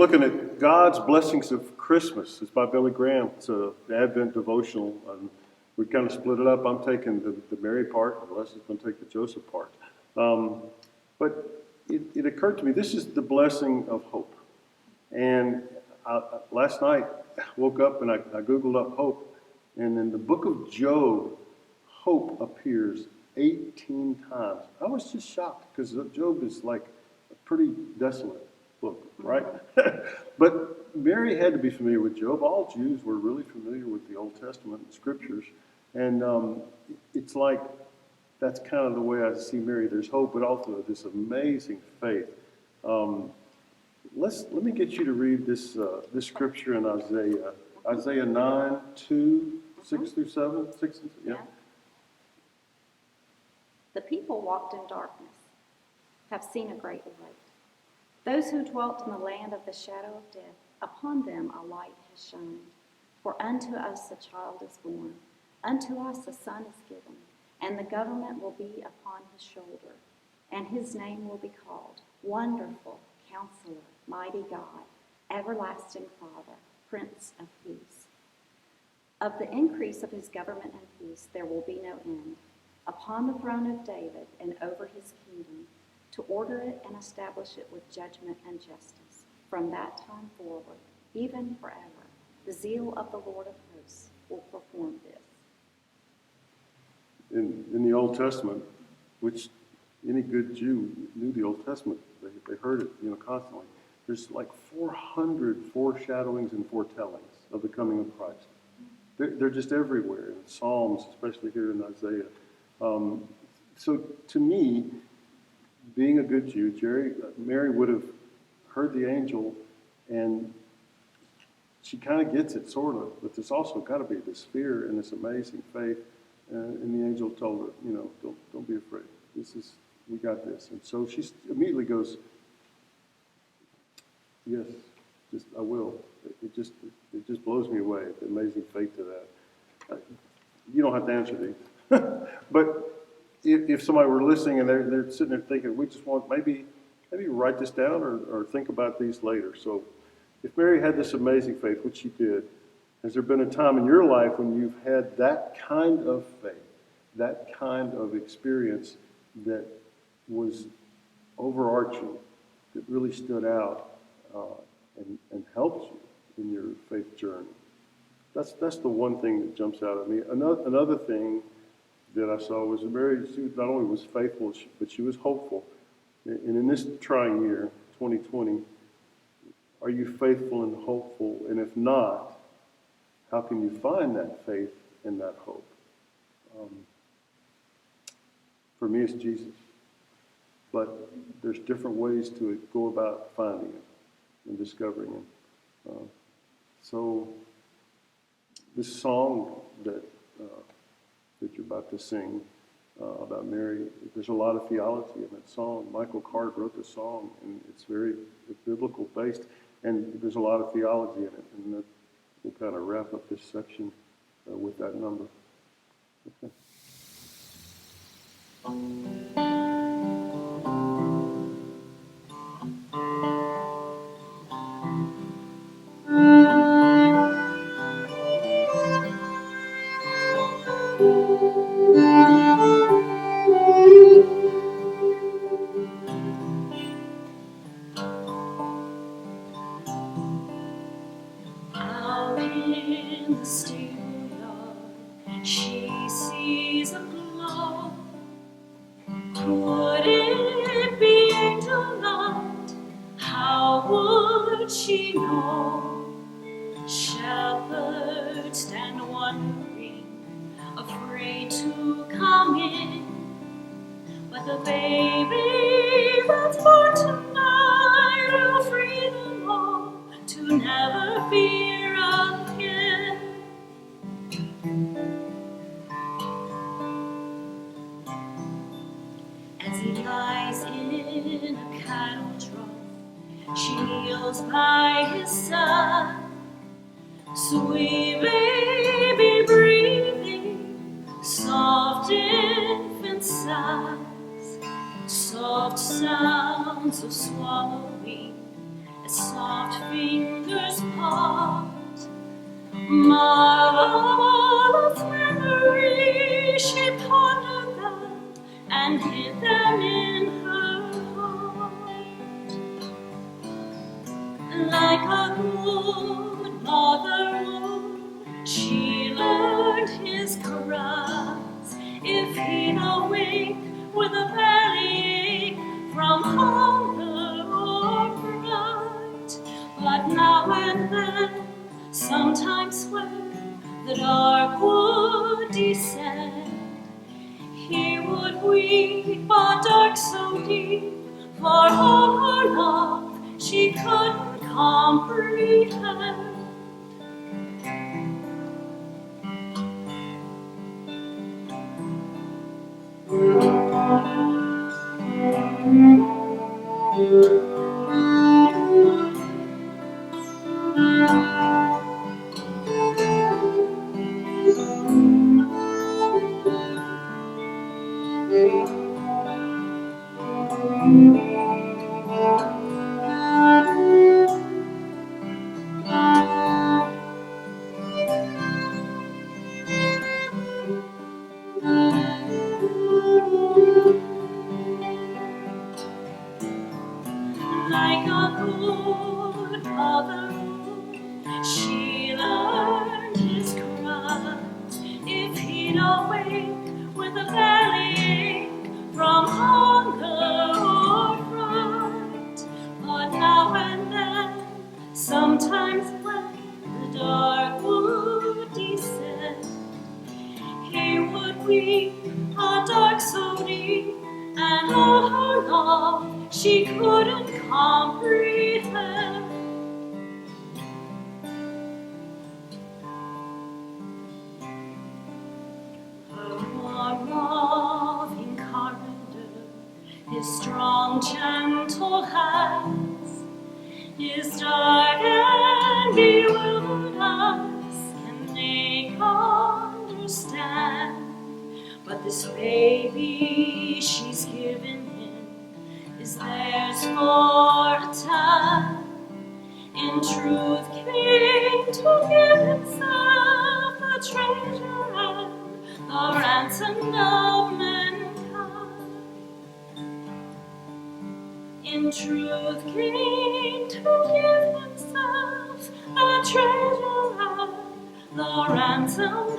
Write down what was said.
looking at God's Blessings of Christmas. It's by Billy Graham. It's an Advent devotional. We kind of split it up. I'm taking the Mary part, and Les is going to take the Joseph part. But it occurred to me, this is the blessing of hope. And last night, I woke up and I Googled up hope. And in the book of Job, hope appears 18 times. I was just shocked because Job is like a pretty desolate book, right? But Mary had to be familiar with Job. All Jews were really familiar with the Old Testament and scriptures. And it's like that's kind of the way I see Mary. There's hope, but also this amazing faith. Let me get you to read this scripture in Isaiah 9, 2, 6 through 7. 6 and 7, yeah. The people walked in darkness, have seen a great light. Those who dwelt in the land of the shadow of death, upon them a light has shined. For unto us a child is born, unto us a son is given, and the government will be upon his shoulder, and his name will be called Wonderful, Counselor, Mighty God, Everlasting Father, Prince of Peace. Of the increase of his government and peace there will be no end, upon the throne of David and over his kingdom, to order it and establish it with judgment and justice, from that time forward, even forever. The zeal of the Lord of hosts will perform this. In the Old Testament, which any good Jew knew the Old Testament, they heard it, constantly. There's like 400 foreshadowings and foretellings of the coming of Christ. They're just everywhere in Psalms, especially here in Isaiah. So to me, being a good Jew, Mary would have heard the angel, and she kind of gets it, sort of, but there's also got to be this fear and this amazing faith. And the angel told her, don't be afraid. We got this. And so she immediately goes, yes, I will. It just blows me away, the amazing faith to that. You don't have to answer these. But if somebody were listening and they're sitting there thinking, we just want, maybe write this down or think about these later. So if Mary had this amazing faith, which she did, has there been a time in your life when you've had that kind of faith, that kind of experience that was overarching, that really stood out and helped you in your faith journey? That's the one thing that jumps out at me. Another thing that I saw was Mary, she not only was faithful, but she was hopeful. And in this trying year, 2020, are you faithful and hopeful? And if not, how can you find that faith and that hope? For me, it's Jesus. But there's different ways to go about finding it and discovering it. So this song that you're about to sing about Mary, there's a lot of theology in that song. Michael Card wrote the song, and it's very biblical based, and there's a lot of theology in it. And we'll kind of wrap up this section with that number. Okay. Out in the stable she sees a glow. Could it be angel light? How would she know? Shepherds stand wondering, afraid to come in. But the baby that's born tonight will free them all to never fear again. As he lies in a cattle trough, she kneels by his side. Sweet baby breathing, soft infant sighs, soft sounds of swallowing, as soft soft fingers part. Marvelous memory, she pondered them and hid them in her heart. Like a good mother would, she learned his cries. If he'd awake with a bellyache from hunger or fright, but now and then, sometimes when the dark would descend, he would weep, a dark so deep, for all her love she couldn't comprehend. Like a good mother, she learned his cries. If he'd awake with a bellyache from hunger or fright, but now and then, sometimes when the dark would descend, he would weep, a dark so deep, and all her love she couldn't comprehend. Her warm, loving corridor, his strong, gentle hands, his dark and bewildered eyes, can they understand? But this baby she's given him is theirs for a time. In truth came to give himself a treasure and the ransom of mankind. In truth came to give himself a treasure and the ransom of